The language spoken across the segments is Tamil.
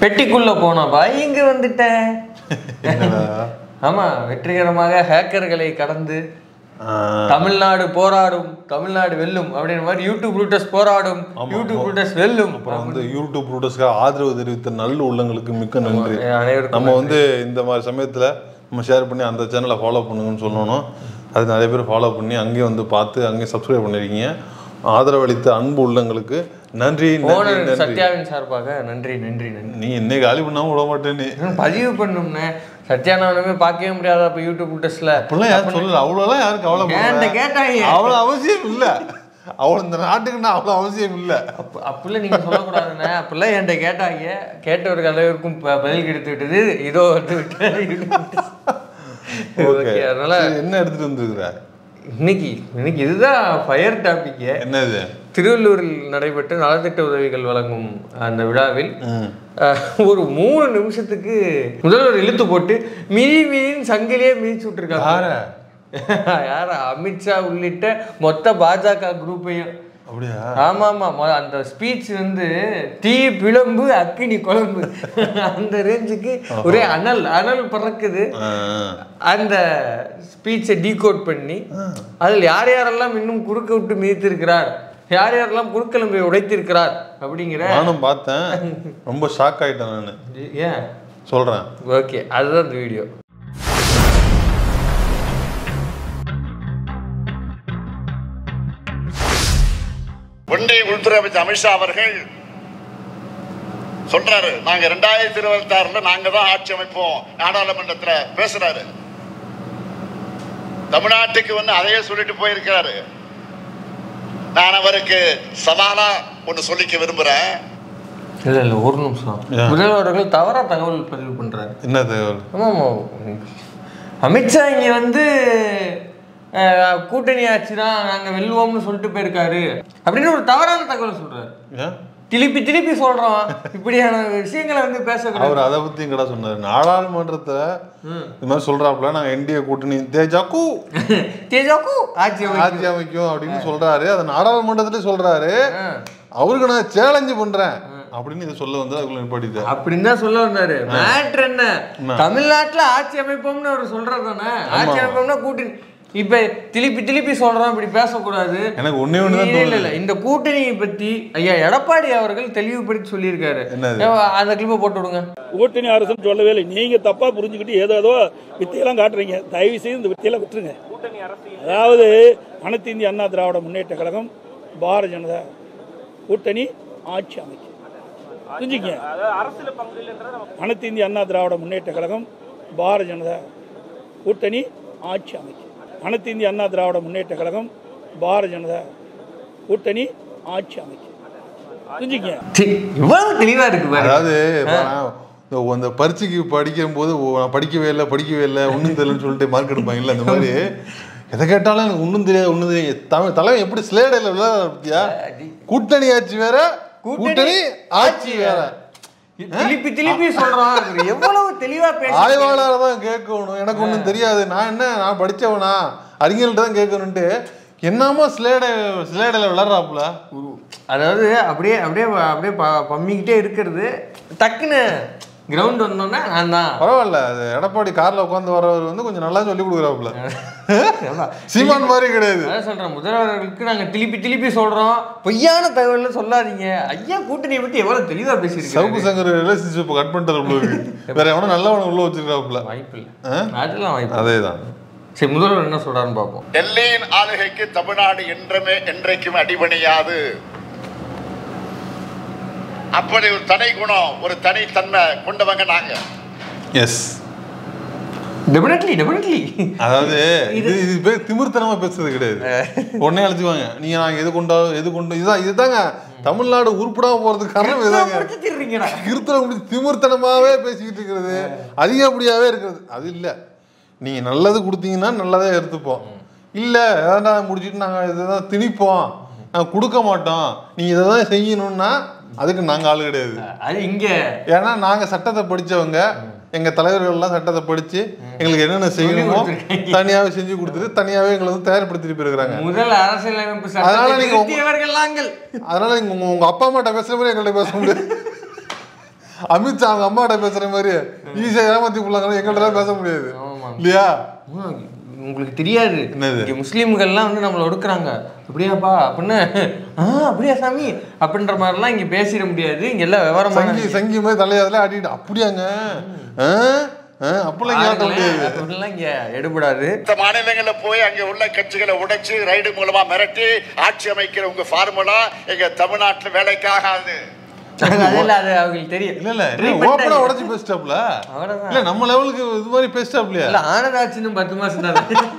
பெட்டிக்குள்ள போனப்பா இங்க வந்துட்டேன். ஆமா, வெற்றிகரமாக ஹேக்கர்களை கடந்து தமிழ்நாடு போராடும், தமிழ்நாடு வெல்லும் அப்படின்ற மாதிரி யூடியூப் ரூட்டர்ஸ் போராடும், யூடியூப் ரூட்டர்ஸ் வெல்லும். அப்புறம் வந்து யூடியூப் ரூட்டர்ஸ்க்காக ஆதரவு தெரிவித்த நல்ல உள்ளங்களுக்கு மிக்க நன்றி. நம்ம வந்து இந்த மாதிரி சமயத்தில் நம்ம ஷேர் பண்ணி அந்த சேனலை ஃபாலோ பண்ணுங்கன்னு சொல்லணும். அது நிறைய பேர் ஃபாலோ பண்ணி அங்கேயும் வந்து பார்த்து அங்கேயும் சப்ஸ்கிரைப் பண்ணியிருக்கீங்க. ஆதரவளித்த அன்பு உள்ளங்களுக்கு நன்றி. சத்யாவின் சார்பாக நன்றி நன்றி நன்றி. நீ இன்னைக்கு காலி பண்ணாம விட மாட்டேன்னு பதிவு பண்ணும்னே. சத்யானாவே பார்க்கவே முடியாது அப்ப யூடியூப் ரூட்டர்ஸ்ல. அப்படிலாம் யாரும் சொல்லல, அவ்வளோலாம் யாருக்கு அவ்வளோ கேட்டாங்க. அவ்வளோ அவசியம் இல்லை, அவ்வளோ இந்த நாட்டுக்குன்னா அவ்வளோ அவசியம் இல்லை. அப்படிலாம் நீங்க சொல்லக்கூடாதுண்ணே. அப்படிலாம் என்கிட்ட கேட்டாங்க. கேட்டவருக்கு அளவிற்கும் பதில் கிடைத்து விட்டது. இதோ வந்து விட்டு அதனால என்ன எடுத்துட்டு வந்துருக்குற இன்னைக்கு இதுதான் ஃபயர் டாபிக். என்னது? திருவள்ளூரில் நடைபெற்ற நலத்திட்ட உதவிகள் வழங்கும் அந்த விழாவில் ஒரு 3 நிமிஷத்துக்கு முதல்வர் இழுத்து போட்டு மிதின்னு சங்கிலியே மிதிச்சு விட்டுருக்காங்க. யார? அமித்ஷா உள்ளிட்ட மொத்த பாஜக குரூப்பையும். அப்படியா? ஆமா ஆமா, அந்த ஸ்பீச் வந்து தீ பிளம்பு அக்கினி குழம்பு அந்த ரேஞ்சுக்கு ஒரே அனல் பறக்குது. அந்த ஸ்பீச்சை டீகோட் பண்ணி அதில் யார் யாரெல்லாம் இன்னும் குறுக்க விட்டு மிதித்திருக்கிறார், யார் யாரெல்லாம் குறுக்கெலும்பை உடைத்திருக்கிறார் அப்படிங்கிற நானும் பார்த்தேன். ரொம்ப ஷாக் ஆயிட்டேன் நான். ஏன் சொல்றேன். ஓகே, அதுதான் இந்த வீடியோ. ஒன்றிய உள்துறை அமைச்சர் அமித்ஷா அவர்கள் சொல்றாரு, நாங்க 2026 நாங்க தான் ஆட்சி அமைப்போம் நாடாளுமன்றத்துல பேசுறாரு. தமிழ்நாட்டுக்கு வந்து அதையே சொல்லிட்டு போயிருக்கிறாரு. நான் அவருக்கு சவாலா ஒண்ணு சொல்லிக்க விரும்புறேன். இல்ல ஒரு நிமிஷம். முதல்வர்கள் தவறா தகவல் பதிவு பண்றாரு. என்ன தகவல்? ஆமா, அமித்ஷா இங்க வந்து கூட்டணி ஆச்சுதான் நாங்க வெல்லுவோம்னு சொல்லிட்டு போயிருக்காரு அப்படின்னு ஒரு தவறான தகவல் சொல்றாரு. திருப்பி சொல்றோம். இப்படியான விஷயங்களை வந்து பேசக்கூடாது. அவர் அதை பத்தியும் கூட சொன்னாரு. நாடாளுமன்றத்தை இது மாதிரி சொல்றாப்புல, நாங்க என்டிஏ கூட்டணி தேஜாக்கு ஆட்சி அமைக்கும் அப்படின்னு சொல்றாரு. அதை நாடாளுமன்றத்திலே சொல்றாரு. அவருக்கு நான் சேலஞ்சு பண்றேன் அப்படின்னு இதை சொல்ல வந்து அதுக்குள்ள நிப்பாட்டிட்டாரு. அப்படின்னு தான் சொல்ல வந்தாரு. மேட்ரு என்ன? தமிழ்நாட்டுல ஆட்சி அமைப்போம்னு அவர் சொல்றது தானே. ஆட்சி அமைப்போம்னா கூட்டணி. இப்ப திருப்பி சொல்றோம், இப்படி பேசக்கூடாது. எனக்கு ஒண்ணே இல்ல இந்த கூட்டணியை பத்தி ஐயா எடப்பாடி அவர்கள் தெளிவுபடுத்தி சொல்லியிருக்காரு. அந்த கிளிப்பை போட்டு விடுங்க. கூட்டணி அரசுன்னு சொல்லவே இல்லை. நீங்க தப்பா புரிஞ்சுக்கிட்டு ஏதோ வித்தையெல்லாம் காட்டுறீங்க. தயவு செய்து இந்த வித்தையெல்லாம் விட்டுருங்க. அதாவது அனைத்து இந்திய அண்ணா திராவிட முன்னேற்ற கழகம் பாரதிய ஜனதா கூட்டணி ஆட்சி அமைக்கும். புரிஞ்சுங்க. அனைத்து இந்திய அண்ணா திராவிட முன்னேற்ற கழகம் பாரதிய ஜனதா கூட்டணி ஆட்சி அமைக்கும். அனைத்து இந்திய அண்ணா திராவிட முன்னேற்ற கழகம் பாரதிய ஜனதா கூட்டணி ஆட்சி அமைக்கும். புரிஞ்சுங்க. இவ்வளவு தெளிவா இருக்கு. அதாவது அந்த பரீட்சைக்கு படிக்கும் போது படிக்கவே இல்லை ஒன்றும் தெரியலன்னு சொல்லிட்டு மார்க் எடுப்பாங்கல்ல, அந்த மாதிரி எதை கேட்டாலும் எனக்கு ஒன்றும் தெரியாது. தலைவன் எப்படி ஸ்லேடையில் விளையாடுறியா? கூட்டணி ஆட்சி வேற, கூட்டணி ஆட்சி வேற. திருப்பி சொல்றான். எவ்வளவு தெளிவா பேச ஆய்வாளர் தான் கேட்கணும். எனக்கு ஒன்றும் தெரியாது, நான் படிச்சவனா, அறிஞர்கள்ட்ட தான் கேட்கணும்ட்டு என்னமோ ஸ்லேடையில் விளையாடுறாப்புல. அதாவது அப்படியே பம்மிக்கிட்டே இருக்கிறது. டக்குன்னு கிரவுண்ட் வந்தோன்னா நான் தான். பரவாயில்ல, அது எடப்பாடி கார்ல உட்காந்து வரவர் வந்து கொஞ்சம் நல்லா சொல்லி கொடுக்குறாப்புல. சீமான் மாதிரி கிடையாது. அதான் சொல்றேன், முதல்வர்களுக்கு நாங்க திருப்பி சொல்றோம், பொய்யான தகவல் சொல்லாதீங்க. ஐயா கூட்டணியை பத்தி எவ்வளவு தெளிவா பேசிருக்கோம். சவுக்கு சங்கர் ரிலேஷன்ஷிப் கட் பண்ணிட்டு வேற எவனும் நல்லவன உள்ள வச்சிருக்காப்புல. வாய்ப்பு இல்லை, அதெல்லாம் வாய்ப்பு. அதேதான். சரி, முதல்வர் என்ன சொல்றாருன்னு பார்ப்போம். டெல்லியின் ஆளுகைக்கு தமிழ்நாடு என்றைக்கும் அடிபணியாது. அப்படி ஒரு தனி குணம், ஒரு தனித்தன்மை கொண்டவங்க நாங்க. Yes, definitely. அதாவது இது பேர் திமிர்த்தனமா பேசுறது கிடையாது. உடனே அழைச்சுவாங்க, நீங்க நாங்க எது கொண்டு இதுதாங்க தமிழ்நாடு உருப்படாம போறதுக்கு காரணம் இதுதாங்க. திமிர்த்தனமாவே பேசிக்கிட்டு இருக்கிறது, அதிகப்படியாவே இருக்கிறது. அது இல்ல, நீங்க நல்லது கொடுத்தீங்கன்னா நல்லதே எடுத்துப்போம். இல்ல ஏதாவது முடிச்சுட்டு நாங்க இதைதான் திணிப்போம், நாங்க கொடுக்க மாட்டோம், நீங்க இதைதான் செய்யணும்னா அதுக்கு நாங்க ஆளு கிடையாது. அது இங்க ஏன்னா நாங்க சட்டத்தை படிச்சவங்க, எங்க தலைவர்கள் எல்லாம் சட்டத்தை படிச்சு எங்களுக்கு என்னென்ன செய்யணுமோ தனியாவே செஞ்சு கொடுத்துட்டு தனியாவே எங்களை வந்து தயார்படுத்திட்டு போயிருக்காங்க. முதல் அரசியலமைப்பு அதனால நீங்க உங்க அப்பா அம்மாட்ட பேசுற மாதிரி எங்கள்கிட்ட பேச முடியாது. அமித்ஷா அவங்க அம்மாட்ட பேசுற மாதிரி ஈஸியா ஏமாத்தி போடலாம், எங்கள்ட்ட பேச முடியாது இல்லையா? உங்களுக்கு தெரியாது, இங்க முஸ்லீம்கள்லாம் வந்து நம்மளை ஒடுக்குறாங்க அப்படியாப்பா அப்படின்னு, அப்படியா சாமி அப்படின்ற மாதிரிலாம் இங்க பேசிட முடியாது. இங்க எல்லாம் விவரமான சங்கி மாதிரி தலையாதுல ஆட்டிட்டு அப்படியாங்க அப்படிலாம் இங்க எடுபடாது. மாநிலங்கள்ல போய் அங்க உள்ள கட்சிகளை உடைச்சு ரைடு மூலமா மிரட்டி ஆட்சி அமைக்கிற உங்க ஃபார்முலா எங்க தமிழ்நாட்டுல வேலைக்காகாது. அவங்களுக்கு தெரியும். ஓபனா உடைச்சு பேசிட்டாப்ல. இல்ல நம்ம லெவலுக்கு இது மாதிரி பேசிட்டாப்லையா? இல்ல ஆனதாச்சுன்னு 10 மாசம் தான் பேசிடுறோம்.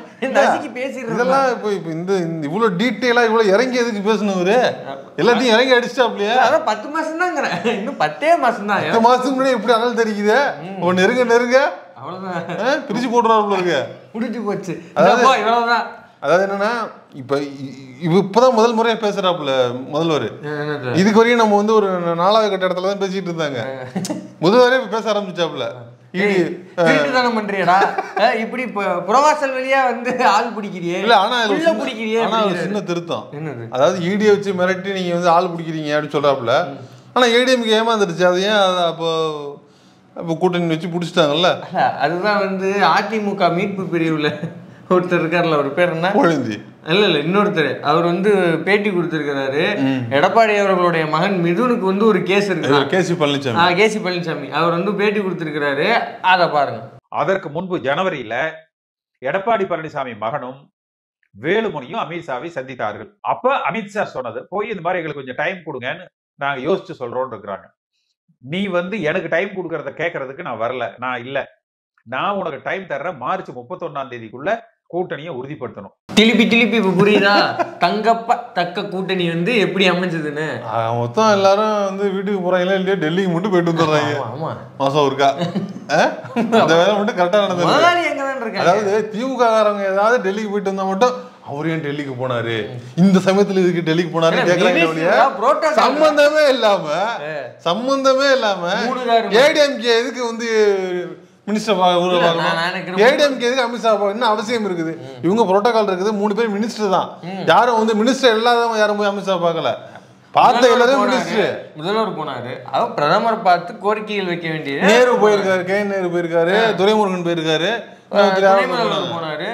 இதெல்லாம் இப்போ இந்த இவ்வளவு டீட்டெயிலா இவ்வளவு இறங்கி எதுக்கு பேசணுவரு? எல்லாத்தையும் இறங்கி அடிச்சிட்டாப்லையா? அதான் 10 மாசம் தாங்கிறேன், இன்னும் 10 மாசம் தான். 10 மாசத்துக்கு முன்னாடி எப்படி அனல் தெரிக்குது? நெருங்க அவ்வளவுதான் பிரிச்சு போட்டுறாப்புல இருக்கு. முடிஞ்சு போச்சு. இவ்வளவுதான். அதாவது என்னன்னா இப்பதான் முதல் முறையா பேசுறாப்புல முதல்வர். இதுக்கு வரையும் நம்ம வந்து ஒரு 4வது கட்ட இடத்துல தான் பேசிட்டு இருந்தாங்க. முதல்வரே பேச ஆரம்பிச்சாப்புல. பண்றியடா இப்படி புறவாசல் வழியா வந்து ஆள் பிடிக்கிறியே. இல்ல ஆனா சின்ன திருத்தம். அதாவது ஈடியை வச்சு மிரட்டி நீங்க வந்து ஆள் பிடிக்கிறீங்க அப்படின்னு சொல்றாப்புல. ஆனா ஏடிஎம்க்கு ஏமாந்துருச்சு. அது ஏன் அப்போ கூட்டணி வச்சு பிடிச்சிட்டாங்கல்ல. அதுதான் வந்து அதிமுக மீட்பு பிரிவுல ஒருத்தர் இருக்காருல்ல, ஒரு பேர் என்ன பொழுந்தி இல்ல இன்னொருத்தர், அவர் வந்து பேட்டி கொடுத்திருக்கிறாரு. எடப்பாடி அவர்களுடைய மகன் மிதுனுக்கு வந்து ஒரு கேஸ் இருக்கு, கேசி பழனிசாமி. அவர் வந்து பேட்டி கொடுத்திருக்கிறாரு, அத பாருங்க. அதற்கு முன்பு ஜனவரியில எடப்பாடி பழனிசாமி மகனும் வேலுமணியும் அமித்ஷாவை சந்தித்தார்கள். அப்ப அமித்ஷா சொன்னது போய் இந்த மாதிரி எங்களுக்கு கொஞ்சம் டைம் கொடுங்கன்னு நாங்க யோசிச்சு சொல்றோம்னு இருக்கிறாங்க. நீ வந்து எனக்கு டைம் கொடுக்கறத கேட்கறதுக்கு நான் வரல, நான் உனக்கு டைம் தர்றேன், மார்ச் 31ஆம் தேதிக்குள்ள கூட்டணியை உறுதிப்படுத்தணும். திருப்பி இப்ப புரியுதா தக்க கூட்டணி வந்து எப்படி அமைஞ்சதுன்னு? மொத்தம் எல்லாரும் வந்து வீட்டுக்கு போறாங்களா இல்லையா, டெல்லிக்கு மட்டும் போயிட்டு வந்துடுறாங்க. மாசம் இருக்கா அந்த வேலை மட்டும் கரெக்டா நடந்தது. அதாவது திமுக காரங்க ஏதாவது டெல்லிக்கு போயிட்டு வந்தா மட்டும் அவர் ஏன் டெல்லிக்கு போனாரு, இந்த சமயத்துல இதுக்கு டெல்லிக்கு போனாரு கேக்குறாங்க. சம்பந்தமே இல்லாம ஏடிஎம்கே எதுக்கு வந்து மினிஸ்டர் ஏடிஎம்கே எதுக்கு அமித்ஷா என்ன அவசியம் இருக்குது? இவங்க புரோட்டோகால் இருக்குது, 3 பேர் மினிஸ்டர் தான். யாரும் வந்து மினிஸ்டர் இல்லாதவங்க யாரும் போய் அமித்ஷா பார்க்கல, பார்த்த எல்லாரும் மினிஸ்டர். முதல்வர் போனாரு, அவர் பிரதமர் பார்த்து கோரிக்கைகள் வைக்க வேண்டியது. நேரு போயிருக்காரு, நேரு போயிருக்காரு, துரைமுருகன் போயிருக்காரு, போனாரு.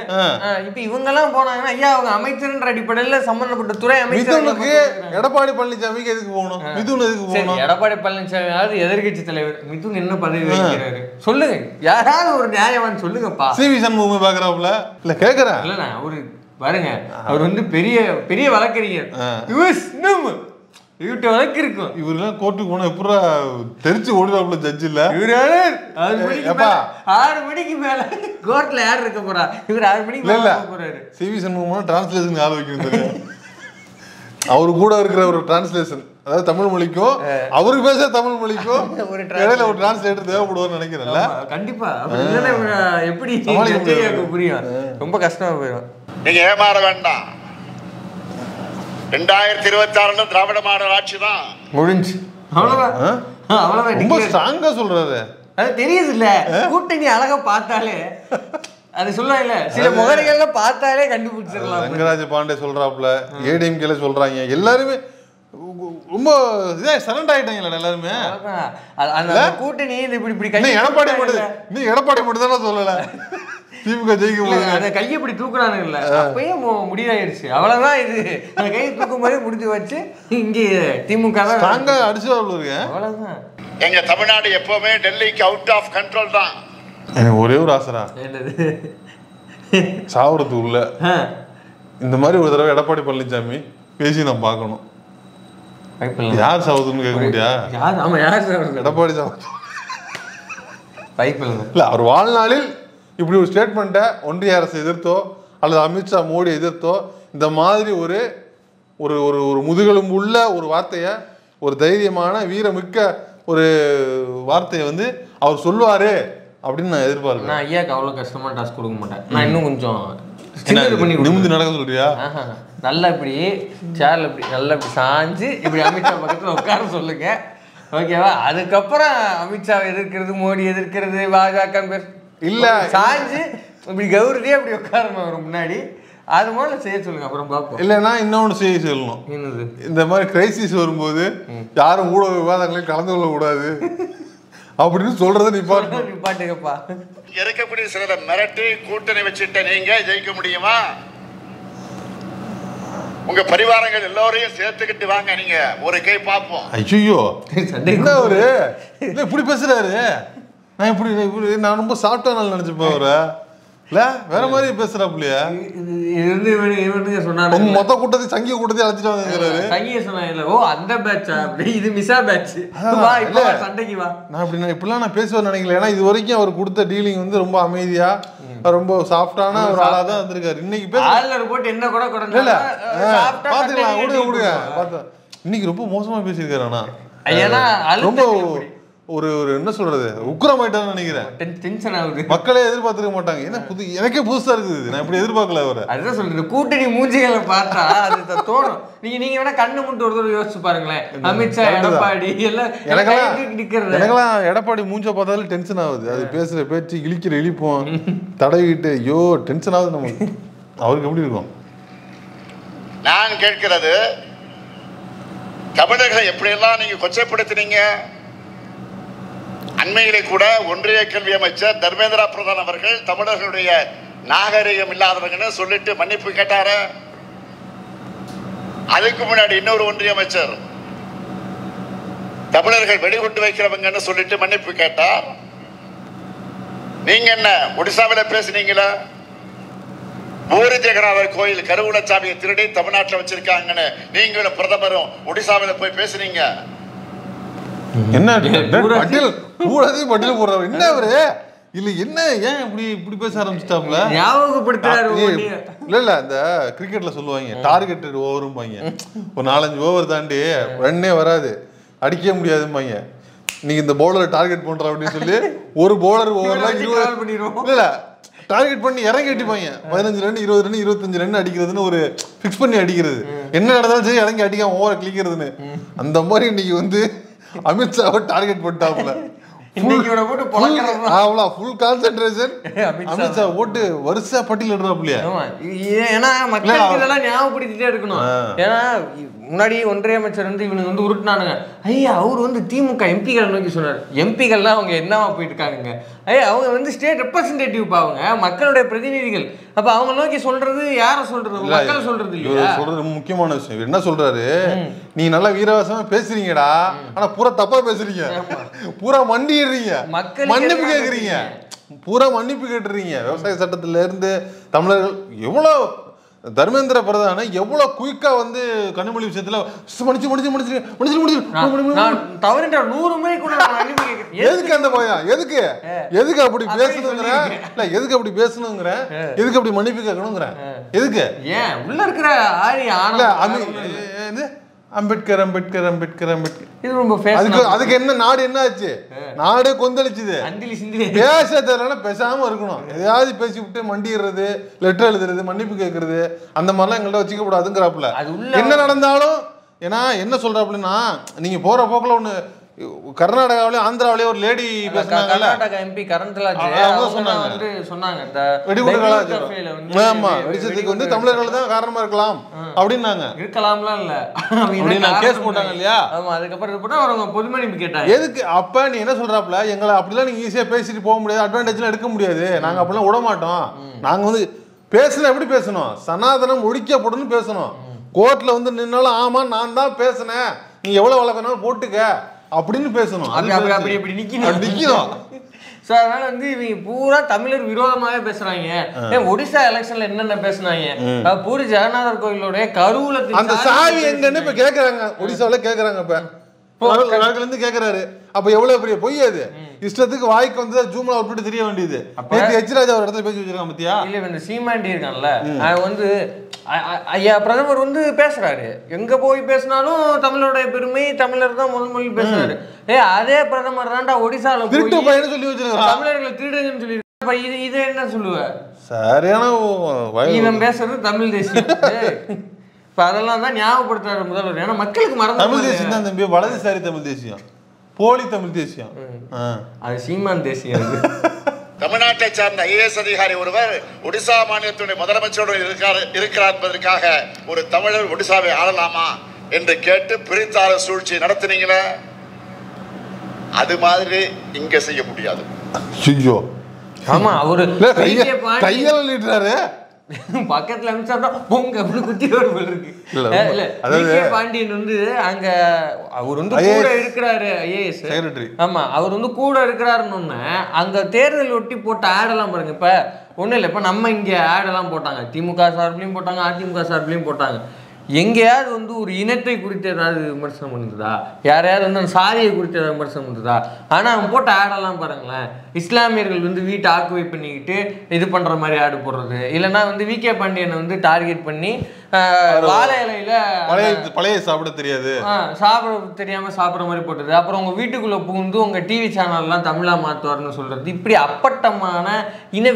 இப்ப இவங்க எல்லாம் போனாங்கன்னா ஐயா அவங்க அமைச்சர் அடிப்படையில சம்பந்தப்பட்ட துறை அமைச்சருக்கு. எடப்பாடி பழனிசாமிக்கு எதுக்கு போகணும்? மிதுன் எதுக்கு போகணும்? எடப்பாடி பழனிசாமி எதிர்கட்சி தலைவர், மிதுன் என்ன பதவி வகிக்கிறாரு சொல்லுங்க, யாராவது ஒரு நியாயவான் சொல்லுங்கப்பா. சிவி சண்முகம் பாக்குறாப்புல இல்ல கேக்குறேன். இல்ல அவரு பாருங்க, அவர் வந்து பெரிய வழக்கறிஞர், இவர்கிட்ட வழக்கு இருக்கும். இவரெல்லாம் கோர்ட்டுக்கு போனா எப்படா தெரிச்சு ஓடுறாப்புல ஜட்ஜ் இல்ல. இவரு 6 மணிக்கு மேல கோர்ட்ல யார் இருக்க போறா? இவர் 6 மணிக்கு மேல போறாரு. சிவி சண்முகம் டிரான்ஸ்லேஷன் ஆள் வைக்கணும். அவரு கூட இருக்கிற ஒரு டிரான்ஸ்லேஷன், அதாவது தமிழ் மொழிக்கும் அவருக்கு பேச தமிழ் மொழிக்கும் இடையில ஒரு டிரான்ஸ்லேட்டர் தேவைப்படுவார்னு நினைக்கிறேன்ல. கண்டிப்பா எப்படி புரியும், ரொம்ப கஷ்டமா போயிடும். நீங்க ஏமாற வேண்டாம். 2026 திராவிட மாடல் ஆட்சி தான் முடிஞ்சு. அவ்வளவுதான். ரொம்ப ஸ்ட்ராங்கா சொல்றாரு. அது தெரியுது இல்ல, கூட்டணி அழகா பார்த்தாலே அது சொல்லுவாங்கல்ல, சில முகரைகள்ல பார்த்தாலே கண்டுபிடிச்சிடலாம். ரங்கராஜ பாண்டே சொல்றாப்புல, ஏடிஎம்கேல சொல்றாங்க, எல்லாருமே ரொம்ப சரண்டர் ஆயிட்டாங்க எல்லாருமே. அந்த கூட்டணி இப்படி எடப்பாடி மட்டும் தானே சொல்லல திமுக ஜெயிக்க போகுது. அந்த கையை இப்படி தூக்குறானுங்க இல்ல, அப்பயே முடிவாயிருச்சு. அவ்வளவுதான், இது அந்த கையை தூக்கும் போதே முடிஞ்சு வச்சு இங்கே திமுக தான் அடிச்சு அவ்வளவுதான். எங்க தமிழ்நாடு எப்பவுமே டெல்லிக்கு அவுட் ஆஃப் கண்ட்ரோல் தான். எனக்கு ஒரே ஒரு ஆசரா, சாவரத்துக்கு உள்ள இந்த மாதிரி ஒரு தடவை எடப்பாடி பழனிசாமி பேசி நான் பார்க்கணும். யார் சாவதுன்னு கேட்க முடியா? எடப்பாடி சாவது இல்ல. அவர் வாழ்நாளில் இப்படி ஒரு ஸ்டேட்மெண்ட்டை ஒன்றிய அரசு எதிர்த்தோ அல்லது அமித்ஷா மோடி எதிர்த்தோ இந்த மாதிரி ஒரு ஒரு ஒரு முதுகெலும்பு உள்ள ஒரு வார்த்தையை, ஒரு தைரியமான வீரமிக்க ஒரு வார்த்தையை வந்து அவர் சொல்லுவாரு அப்படின்னு நான் எதிர்பார்க்கிறேன். நான் ஐயாக்கு அவ்வளோ கஷ்டமா டாஸ்க் கொடுக்க மாட்டேன். நான் இன்னும் கொஞ்சம் நிமிந்து நடக்க சொல்றியா? நல்லா இப்படி சேர்ல இப்படி நல்லா இப்படி சாஞ்சு இப்படி அமித்ஷா பக்கத்தில் உட்கார சொல்லுங்க, ஓகேவா? அதுக்கப்புறம் அமித்ஷா எதிர்க்கிறது, மோடி எதிர்க்கிறது, பாஜக இல்ல சாஞ்சு இப்படி கௌரதியே அப்படி உட்காரணும் அவர் முன்னாடி. அது மாதிரி செய்ய சொல்லுங்க, அப்புறம் பார்ப்போம். இல்லைன்னா இன்னொன்று செய்ய சொல்லணும். இந்த மாதிரி கிரைசிஸ் வரும்போது யாரும் ஊடக விவாதங்களையும் கலந்து கொள்ளக்கூடாது. அப்படின்னு சொல்றதை நீ பாட்டுக்கப்பா. இருக்கக்கூடிய சிலரை மிரட்டி கூட்டணி வச்சுட்ட நீங்க ஜெயிக்க முடியுமா? உங்க பரிவாரங்கள் எல்லோரையும் சேர்த்துக்கிட்டு வாங்க, நீங்க ஒரு கை பார்ப்போம். ஐயோ என்ன அவரு இல்ல இப்படி பேசுறாரு? நான் இப்படி நான் ரொம்ப சாப்பிட்டா நாள் நினைச்சுப்பேன் அவரு. இல்ல வேற மாதிரி பேசுறாப்லையா? சொன்னாங்க மொத்த கூட்டத்தையும் சங்கிய கூட்டத்தையும் அழைச்சிட்டு வந்துருக்காரு. சங்கிய சொன்னாங்க. ஓ அந்த பேட்சா? அப்படி இது மிஸ்ஸா பேட்ச். சண்டைக்கு வா. நான் இப்படிலாம் நான் பேசுவேன்னு நினைக்கல. ஏன்னா இது வரைக்கும் அவர் கொடுத்த டீலிங் வந்து ரொம்ப அமைதியா ரொம்ப சாஃப்டான ஒரு ஆளா தான் இருந்திருக்காரு. இன்னைக்கு போட்டு என்ன கூட பாத்துக்கலாம் விடுங்க பார்த்தா இன்னைக்கு ரொம்ப மோசமா பேசியிருக்காரு. ஆனா ரொம்ப ஒரு என்ன சொல்றது உக்கிரமாயிட்டான்னு நினைக்கிறேன். மக்களே எதிர்பார்த்துக்க மாட்டாங்க. ஏன்னா எனக்கே புதுசா இருக்குது. நான் இப்படி எதிர்பார்க்கல அவரை. அதுதான் சொல்றது. கூட்டணி மூஞ்சிகளை பார்த்தா அது தோணும். நீங்க வேணா கண்ணு மட்டும் ஒரு யோசிச்சு பாருங்களேன். அமித்ஷா, எடப்பாடி எல்லாம் எனக்கெல்லாம் எடப்பாடி மூஞ்ச பார்த்தாலும் டென்ஷன் ஆகுது. அது பேசுற பேச்சு இழிக்கிற இழிப்போம் தடவிட்டு ஐயோ டென்ஷன் ஆகுது நமக்கு. அவருக்கு எப்படி இருக்கும்? நான் கேட்கிறது, தமிழர்களை எப்படியெல்லாம் நீங்க கொச்சைப்படுத்தினீங்க. அண்மையிலே கூட ஒன்றிய கல்வி அமைச்சர் தர்மேந்திர பிரதான் அவர்கள் தமிழர்களுடைய நாகரிகம் இல்லாதவங்கன்னு சொல்லிட்டு மன்னிப்பு கேட்டாரு. அதுக்கு முன்னாடி இன்னொரு ஒன்றிய அமைச்சர் தமிழர்கள் வெடிகுண்டு வைக்கிறவங்கன்னு சொல்லிட்டு மன்னிப்பு கேட்டார். நீங்க என்ன ஒடிசாவில் பேசுனீங்களா? பூரி ஜெகநாதர் கோயில் கருவூலச்சாமியை திருடி தமிழ்நாட்டில் வச்சிருக்காங்கன்னு நீங்களும் பிரதமரும் ஒடிசாவில் போய் பேசுனீங்க. என்ன பட்டியல் போடுறாரு என்ன அவரு? இல்ல என்ன ஏன் இப்படி பேச ஆரம்பிச்சிட்டாப்ல? இல்ல இந்த கிரிக்கெட்ல சொல்லுவாங்க டார்கெட்டட் ஓவரும்பாங்க. ஒரு 4-5 ஓவர் தாண்டி ரன்னே வராது, அடிக்க முடியாதும்பாங்க. நீங்க இந்த பவுலரை டார்கெட் பண்ற அப்படின்னு சொல்லி ஒரு பவுலர் ஓவர்லாம் 20 இல்ல டார்கெட் பண்ணி இறங்கி அடிப்பாங்க. 15 ரன் 20 ரன் 25 ரன் அடிக்கிறதுன்னு ஒரு ஃபிக்ஸ் பண்ணி அடிக்கிறது. என்ன நடந்தாலும் சரி இறங்கி அடிக்காம ஓவரை கிளிக்கிறதுன்னு. அந்த மாதிரி இன்னைக்கு வந்து அமித்ஷாவை டார்கெட் பண்ணிட்டாப்ல. ஃபுல் கான்சென்ட்ரேஷன் அமித்ஷா ஓட்டு வருஷா பட்டியலிடுறாப்லையா? ஏன்னா மக்களுக்கு இதெல்லாம் ஞாபகப்படுத்திட்டே இருக்கணும். ஏன்னா முன்னாடி ஒன்றிய அமைச்சர் வந்து இவனுக்கு வந்து உருட்டினானுங்க. ஐயா அவர் வந்து திமுக எம்பிகள் நோக்கி சொன்னார். எம்பிகள்லாம் அவங்க என்னவா போயிட்டு இருக்காங்க? ஐயா அவங்க வந்து ஸ்டேட் ரெப்ரஸன்டேட்டிவ் பாவங்க, மக்களுடைய பிரதிநிதிகள். அப்ப அவங்க நோக்கி சொல்றது யார சொல்றது? மக்கள் சொல்றது இல்லையா? சொல்றது முக்கியமான விஷயம். என்ன சொல்றாரு, நீ நல்லா வீரவாசமா பேசுறீங்கடா, ஆனா பூரா தப்பா பேசுறீங்க, பூரா மண்டிடுறீங்க, மன்னிப்பு கேக்குறீங்க, பூரா மன்னிப்பு கேட்டுறீங்க. விவசாய சட்டத்துல இருந்து தமிழர்கள் எவ்வளவு தர்மேந்திர பிரதான எவ்வளவு குயிக்கா வந்து கனிமொழி விஷயத்துல எதுக்கு அந்த பயம்? எதுக்கு அப்படி பேசணுங்கிற? இல்ல எதுக்கு அப்படி பேசணுங்கிற? எதுக்கு அப்படி மன்னிப்பு கேட்கணுங்கிற? எதுக்கு ஏன் உள்ள இருக்கிற அம்பேத்கர் அம்பேத்கர் அம்பேத்கர் அம்பேத்கர் இது ரொம்ப அதுக்கு என்ன நாடு என்ன ஆச்சு? நாடே கொந்தளிச்சுது. பேச தெரியல பேசாம இருக்கணும். எதையாவது பேசி விட்டு மண்டிடுறது, லெட்டர் எழுதுறது, மன்னிப்பு கேட்கறது, அந்த மாதிரிலாம் எங்கள்ட்ட வச்சுக்க கூடாதுங்கிறாப்புல. என்ன நடந்தாலும் ஏன்னா என்ன சொல்றாப்புலன்னா, நீங்க போற போக்குல ஒண்ணு கர்நாடகாவிலே ஆந்திராவிலே ஒரு லேடி பேசினாங்கல்ல, கர்நாடகா எம்பி கரண்ட்லாஜ் வந்து சொன்னாங்க இந்த வெடிகுண்டு கலாச்சாரம் ஆமா வெடிச்சதுக்கு வந்து தமிழர்கள் தான் காரணமா இருக்கலாம் அப்படின்னாங்க. இருக்கலாம்லாம் இல்ல அப்படின்னு கேஸ் போட்டாங்க இல்லையா? ஆமா அதுக்கப்புறம் ரிப்போர்ட் அவங்க பொது மன்னிப்பு கேட்டாங்க. எதுக்கு அப்ப நீ என்ன சொல்றாப்ல, எங்களை அப்படிலாம் நீங்க ஈஸியா பேசிட்டு போக முடியாது, அட்வான்டேஜ்லாம் எடுக்க முடியாது, நாங்க அப்படிலாம் விட மாட்டோம். நாங்க வந்து பேசணும், எப்படி பேசணும்? சனாதனம் ஒழிக்கப்படணும்னு பேசணும். கோர்ட்ல வந்து நின்னாலும் ஆமா நான் தான் பேசினேன், நீ எவ்வளவு வளர்க்கணும் போட்டுக்க அப்படின்னு பேசணும். அப்படி நிக்கணும். சோ அதனால வந்து இவங்க பூரா தமிழர் விரோதமாவே பேசுறாங்க. ஒடிசா எலெக்ஷன்ல என்னென்ன பேசுனாங்க? பூரி ஜெகநாதர் கோயிலோட கருவூலத்தில் அந்த சாவி எங்கன்னு இப்ப கேக்குறாங்க. ஒடிசாவில கேக்குறாங்க. இப்ப இருந்து கேக்குறாரு. அப்ப எவ்வளவு பெரிய பொய் அது? இஷ்டத்துக்கு வாய்க்கு வந்து ஜூம்ல விட்டு தெரிய வேண்டியது. எச்ராஜா ஒரு இடத்துல பேசி வச்சிருக்காங்க பத்தியா? இல்ல இந்த சீமாண்டி இருக்கான்ல, அவன் வந்து ஐயா பிரதமர் வந்து பேசுறாரு, எங்க போய் பேசினாலும் தமிழருடைய பெருமை, தமிழர் தான் முதல் மொழி பேசுறாரு. அதே பிரதமர் தான்டா ஒடிசால திருட்டு பையன்னு சொல்லி வச்சிருக்காங்க, தமிழர்களை திருடுங்கன்னு சொல்லி. இது என்ன சொல்லுவ? சரியான இவன் பேசுறது தமிழ் தேசியம். இப்ப அதெல்லாம் தான் ஞாபகப்படுத்துறாரு முதல்வர். ஏன்னா மக்களுக்கு மறந்து தமிழ் தேசியம் தான் தம்பி, வலதுசாரி தமிழ் தேசியம், போலி தமிழ் தேசியம், அது சீமான் தேசியம். தமிழ்நாட்டை சார்ந்த ஐஏஎஸ் அதிகாரி ஒருவர் ஒடிசா மாநிலத்துடைய முதலமைச்சரோடு இருக்கிறார் என்பதற்காக ஒரு தமிழர் ஒடிசாவை ஆளலாமா என்று கேட்டு பிரித்தாள சூழ்ச்சி நடத்தினீங்களே. அது மாதிரி இங்க செய்ய முடியாது. ஐயோ ஆமா அவரு கையால நீட்டுறாரு பக்கத்துல அமிச்சாருன்னா பொங்க அப்படி குத்தி ஒரு போல் இருக்கு. இல்ல பாண்டியன் வந்து அங்க அவர் வந்து கூட இருக்கிறாரு ஐஏஎஸ் செக்ரட்டரி. ஆமா அவர் வந்து கூட இருக்கிறாருன்னு அங்க தேர்தல் ஒட்டி போட்ட ஆடெல்லாம் பாருங்க. இப்ப ஒண்ணும் இல்லை, இப்ப நம்ம இங்க ஆடெல்லாம் போட்டாங்க, திமுக சார்பிலையும் போட்டாங்க, அதிமுக சார்பிலையும் போட்டாங்க. எங்கேயாவது வந்து ஒரு இனத்தை குறித்து ஏதாவது விமர்சனம் பண்ணுறதா, யாரையாவது வந்து அந்த சாதியை குறித்து ஏதாவது விமர்சனம் பண்ணுறதா? ஆனால் அவன் போட்ட ஆடெல்லாம் பாருங்களேன், இஸ்லாமியர்கள் வந்து வீட்டை ஆக்குவை பண்ணிக்கிட்டு இது பண்ணுற மாதிரி ஆடு போடுறது, இல்லைன்னா வந்து விகே பாண்டியனை வந்து டார்கெட் பண்ணி வாழை இலையில பழைய சாப்பிட தெரியாது, சாப்பிட தெரியாமல் சாப்பிட்ற மாதிரி போட்டது. அப்புறம் உங்கள் வீட்டுக்குள்ளே புகுந்து உங்கள் டிவி சேனல்லாம் தமிழாக மாற்றுவார்னு சொல்கிறது. இப்படி அப்பட்டமான இன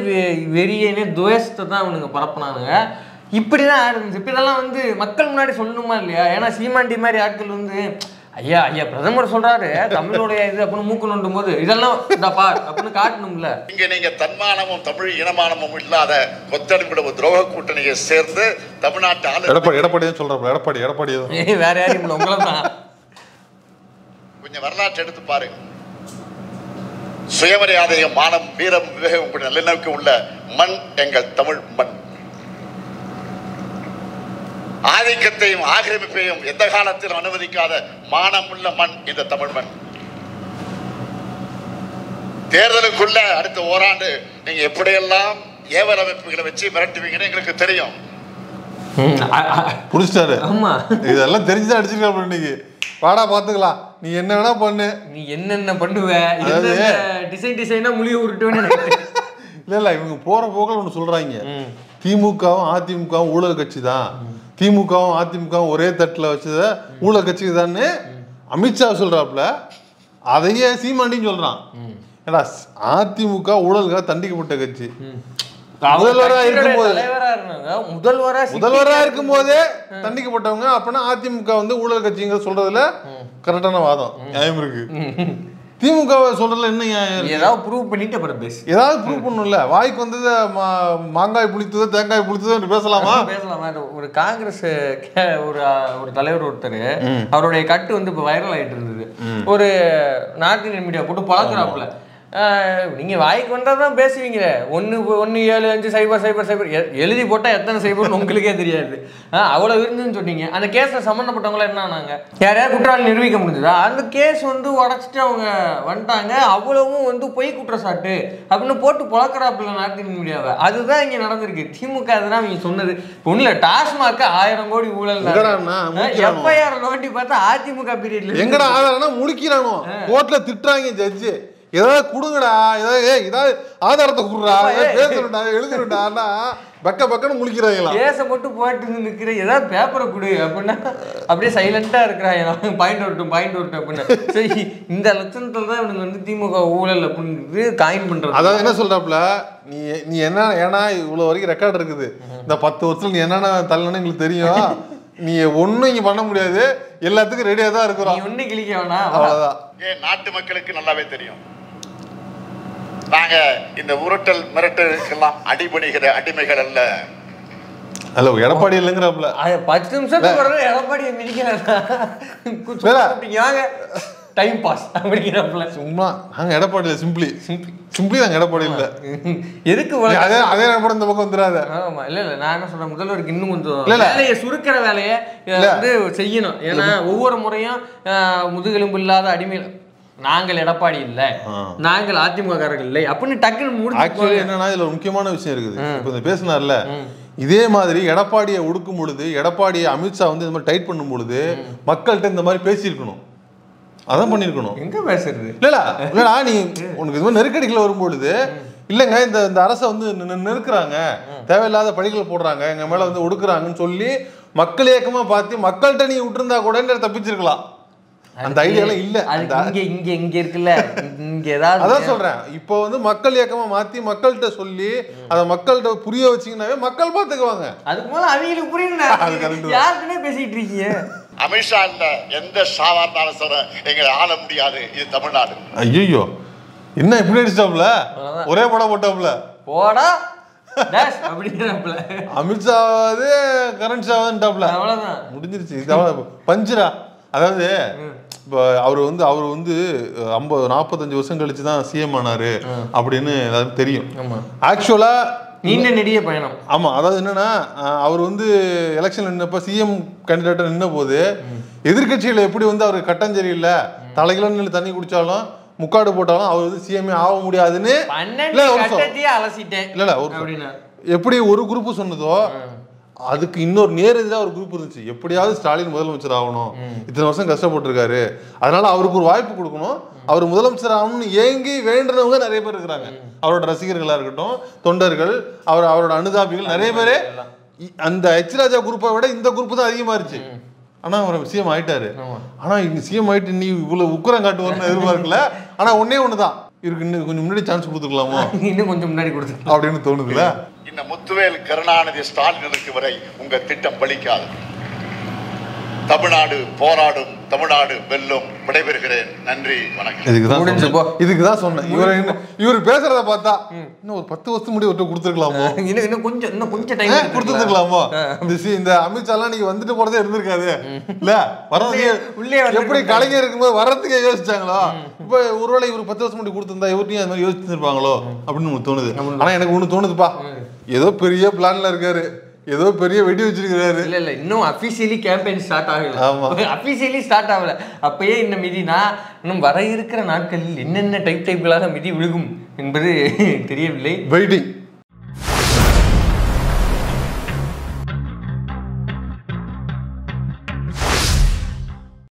வெறியனே துவேஷத்தை தான் அவனுங்க பரப்புனானுங்க. இப்படிதான் ஆடு இருந்துச்சு. இப்போ இதெல்லாம் வந்து மக்கள் முன்னாடி சொல்லணுமா இல்லையா? ஏன்னா சீமாண்டி மாதிரி ஆட்கள் வந்து ஐயா ஐயா பிரதமர் சொல்றாரு தமிழோடைய இது அப்படின்னு மூக்கு நோண்டும் போது இதெல்லாம் இதாப்பா அப்படின்னு காட்டணும்ல. இங்க நீங்க தன்மானமும் தமிழ் இனமானமும் இல்லாத கொத்தடிப்பு துரோக கூட்டணியை சேர்ந்து தமிழ்நாட்டு எடப்பாடி சொல்றாங்க. எடப்பாடி வேற யாரும் இல்லை, உங்களை தான். கொஞ்சம் வரலாற்று எடுத்து பாருங்க. சுயமரியாதையும் மானம் வீரம் விவேகம் நல்லிணக்கு உள்ள மண் எங்கள் தமிழ் மண். ஆதிக்கத்தையும் ஆக்கிரமிப்பையும் எந்த காலத்திலும் அனுமதிக்காத மானமுள்ள மண் இந்த தமிழ் மண். தேர்தலுக்குள்ள அடுத்த ஓராண்டு நீங்க எப்படியெல்லாம் ஏவல் அமைப்புகளை வச்சு மிரட்டுவீங்கன்னு எங்களுக்கு தெரியும். புடிச்சிட்டாரு. ஆமா இதெல்லாம் தெரிஞ்சுதான் அடிச்சிருக்கா. இன்னைக்கு வாடா பாத்துக்கலாம், நீ என்ன வேணா பண்ணு, நீ என்னென்ன பண்ணுவ, டிசைனா முழிய உருட்டுவேன்னு. இல்ல இவங்க போற போக்கில் ஒண்ணு சொல்றாங்க, திமுகவும் அதிமுகவும் ஊழல் கட்சி தான், திமுகவும் அதிமுகவும் ஒரே தட்டுல வச்சத ஊழல் கட்சி தான்னு அமித்ஷா சொல்றாப்புல. அதையே சீமாண்டின்னு சொல்றான். ஏன்னா அதிமுக ஊழலுக்காக தண்டிக்கப்பட்ட கட்சி. முதல்வரா இருக்கும் போதே தண்டிக்கப்பட்டவங்க அப்படின்னா அதிமுக வந்து ஊழல் கட்சிங்கிற சொல்றதுல கரெக்டான வாதம் நியாயம் இருக்கு. திமுக சொல்றதுல என்ன ஏதாவது ப்ரூவ் பண்ணிட்டு அப்புறம் பேசு, ஏதாவது ப்ரூவ் பண்ணணும்ல. வாய்க்கு வந்தது மாங்காய் புளித்ததோ தேங்காய் புளித்ததோ பேசலாமா? ஒரு காங்கிரஸ் ஒரு தலைவர் ஒருத்தர் அவருடைய கட்டு வந்து இப்போ வைரல் ஆகிட்டு இருந்தது. ஒரு நார்த் இந்தியன் மீடியா போட்டு பழக்கிறாப்புல, நீங்க வாய்க்கு வந்தா தான் பேசுவீங்க, 1175000 எழுதி போட்டா எத்தனை சைபர்னு உங்களுக்கே தெரியாது, அவ்வளவு இருந்துன்னு சொன்னீங்க. அந்த கேஸ்ல சம்பந்தப்பட்டவங்கள என்ன ஆனாங்க, யாரையாவது குற்றாளி நிரூபிக்க முடிஞ்சதா? அந்த கேஸ் வந்து உடச்சிட்டு அவங்க வந்துட்டாங்க. அவ்வளவும் வந்து பொய் குற்றச்சாட்டு அப்படின்னு போட்டு பழக்கிறாப்புல நார்த் இந்தியன் மீடியாவை. அதுதான் இங்க நடந்திருக்கு. திமுக அதுதான் நீங்க சொன்னது ஒண்ணுல, டாஸ்மாக் 1000 கோடி ஊழல் FIR நோட்டி பார்த்தா அதிமுக பீரியட்ல எங்கடா ஆதாரம்னா முடிக்கிறானோ, கோர்ட்ல திட்டுறாங்க ஜட்ஜு, ஏதாவது கொடுங்கடா, ஏதாவது ஆதாரத்தை கொடுறா, பேசணும்டா எழுதிருண்டா பக்கன்னு முழிக்கிறாங்களா? கேஸ மட்டும் போட்டு நிக்கிற, ஏதாவது பேப்பரை கொடு அப்படின்னா அப்படியே சைலண்டா இருக்கிறாங்க. பாயிண்ட் வரட்டும் அப்படின்னு. சரி, இந்த லட்சணத்துல தான் இவனுக்கு வந்து திமுக ஊழல் அப்படின்னு காயின் பண்றது. அதாவது என்ன சொல்றாப்புல, நீ என்ன, ஏன்னா இவ்வளவு வரைக்கும் ரெக்கார்டு இருக்குது, இந்த 10 வருஷத்துல நீ என்னென்ன தள்ளனு எங்களுக்கு தெரியும், நீ ஒன்னும் இங்க பண்ண முடியாது, எல்லாத்துக்கும் ரெடியா தான் இருக்கிறோம், நீ ஒண்ணு கிழிக்க வேணாம். அவ்வளவுதான். நாட்டு மக்களுக்கு நல்லாவே தெரியும், நாங்க இந்த உருட்டல் மிரட்டலுக்கெல்லாம் அடிபணிகிற அடிமைகள் அல்ல. ஹலோ எடப்பாடி இல்லைங்கிறாப்புல. 10 நிமிஷத்துக்கு எடப்பாடியை மிதிக்கிறாங்க டைம் பாஸ் அப்படிங்கிறப்பல. சும்மா நாங்க எடப்பாடி இல்லை, சிம்பிளி நாங்க எடப்பாடி இல்லை. எதுக்கு அதே படம் இந்த பக்கம் வந்துடாத. ஆமா இல்ல நான் என்ன சொல்றேன், முதல்வருக்கு இன்னும் கொஞ்சம் வேலையை சுருக்கிற வேலையை வந்து செய்யணும். ஏன்னா ஒவ்வொரு முறையும் முதுகெலும்பு இல்லாத அடிமைகள் நாங்கள் எடப்பாடி இல்லை, நாங்கள் அதிமுககாரர்கள் இல்லை அப்படின்னு டக்குன்னு முடிச்சு. என்னன்னா இதுல ஒரு முக்கியமான விஷயம் இருக்குது. இப்ப இந்த பேசினார்ல, இதே மாதிரி எடப்பாடியை ஒடுக்கும் பொழுது, எடப்பாடியை அமித்ஷா வந்து இந்த மாதிரி டைட் பண்ணும் பொழுது மக்கள்கிட்ட இந்த மாதிரி பேசியிருக்கணும், அதான் பண்ணிருக்கணும். எங்க பேசுறது இல்லடா, நீ உனக்கு இது மாதிரி நெருக்கடிகள் வரும்பொழுது இல்லைங்க இந்த அரசை வந்து நெருக்குறாங்க, தேவையில்லாத பழிகள் போடுறாங்க, எங்க மேல வந்து ஒடுக்குறாங்கன்னு சொல்லி மக்கள் இயக்கமா பார்த்து மக்கள்கிட்ட நீ விட்டுருந்தா கூட தப்பிச்சிருக்கலாம். அந்த ஐடியாலாம் இல்ல. இங்க இருக்குல்ல, இங்க ஏதாவது அதான் சொல்றேன். இப்போ வந்து மக்கள் இயக்கமா மாத்தி மக்கள்கிட்ட சொல்லி அதை மக்கள்கிட்ட புரிய வச்சீங்கன்னாவே மக்கள் பாத்துக்குவாங்க. அதுக்கு மேல அவங்களுக்கு புரியணும், யாருக்குன்னே பேசிட்டு இருக்கீங்க. அமித்ஷா இல்ல, எந்த ஷாவா இருந்தாலும் சொல்ற எங்களை ஆள முடியாது, இது தமிழ்நாடு. ஐயோ என்ன இப்படி அடிச்சிட்டாப்ல, ஒரே படம் போட்டாப்ல, போடா அப்படிங்கிறாப்ல. அமித்ஷாவது கரண் ஷாவதுட்டாப்ல, அவ்வளவுதான் முடிஞ்சிருச்சு. பஞ்சுரா. அதாவது இப்போ அவர் வந்து 45 வருஷம் கழிச்சு தான் சிஎம் ஆனாரு அப்படின்னு எல்லாருக்கும் தெரியும். ஆக்சுவலா நீண்ட நெடிய பயணம். ஆமா, அதாவது என்னன்னா அவர் வந்து எலெக்ஷன் நின்னப்ப சிஎம் கேண்டிடேட்டா நின்ன போது எதிர்கட்சிகள் எப்படி வந்து அவருக்கு கட்டஞ்சரி இல்ல, தலைகில தண்ணி குடிச்சாலும் முக்காடு போட்டாலும் அவர் வந்து சிஎம்ஏ ஆக முடியாதுன்னு இல்ல எப்படி ஒரு குரூப் சொன்னதோ அதுக்கு இன்னொரு நேரடியாக ஒரு குரூப் இருந்துச்சு. எப்படியாவது ஸ்டாலின் முதலமைச்சர் ஆகணும், இத்தனை வருஷம் கஷ்டப்பட்டிருக்காரு, அதனால அவருக்கு ஒரு வாய்ப்பு கொடுக்கணும், அவர் முதலமைச்சர் ஆகணும்னு ஏங்கி வேண்டுனவங்க நிறைய பேர் இருக்கிறாங்க. அவரோட ரசிகர்களா இருக்கட்டும், தொண்டர்கள், அவரோட அனுதாபிகள் நிறைய பேர். அந்த எச் ராஜா குரூப்பை விட இந்த குரூப் தான் அதிகமா இருந்துச்சு. ஆனா அவர் சிஎம் ஆயிட்டாரு. ஆனா இங்க சிஎம் ஆயிட்டு நீ இவ்வளவு உக்கரம் காட்டுவார்னு எதிர்பார்க்கல. ஆனா ஒண்ணுதான் இருக்கு, இன்னும் கொஞ்சம் முன்னாடி சான்ஸ் கொடுத்துக்கலாமோ, இன்னும் கொஞ்சம் முன்னாடி கொடுத்துக்கலாம் அப்படின்னு தோணுதுல. இந்த முத்துவேல் கருணாநிதி ஸ்டாலினுக்கு வரை உங்க திட்டம் பலிக்காது. தமிழ்நாடு போராடும், தமிழ்நாடு வெல்லும். விடைபெறுகிறேன். நன்றி, வணக்கம். இதுக்குதான் சொன்னேன். இவர் பேசுறத பார்த்தா இன்னும் ஒரு 10 வருஷம் முடி ஒருத்தர் கொடுத்துருக்கலாமோ, இன்னும் கொஞ்சம் டைம் கொடுத்துருக்கலாமோ. இந்த அமித்ஷாலாம் நீங்க வந்துட்டு போறதே இருந்திருக்காது இல்ல, வர்றதுக்கு எப்படி கலைஞர் இருக்கும்போது வர்றதுக்கே யோசிச்சாங்களோ, இப்ப ஒருவேளை இவர் 10 வருஷம் முடி கொடுத்திருந்தா இவர்த்தையும் அது மாதிரி யோசிச்சிருப்பாங்களோ அப்படின்னு தோணுது. ஆனா எனக்கு ஒண்ணு தோணுதுப்பா, ஏதோ பெரிய பிளான்ல இருக்காரு, ஏதோ பெரிய வெடி வச்சிருக்காரு. இல்ல இன்னும் அபிஷியலி கேம்பெயின் ஸ்டார்ட் ஆகல. அபிஷியலி ஸ்டார்ட் ஆகல. அப்பயே இந்த மிதினா இன்னும் வர இருக்கிற நாட்களில் என்னென்ன டைப்களாக மிதி விழுகும் என்பது தெரியவில்லை. வெயிட்டிங்.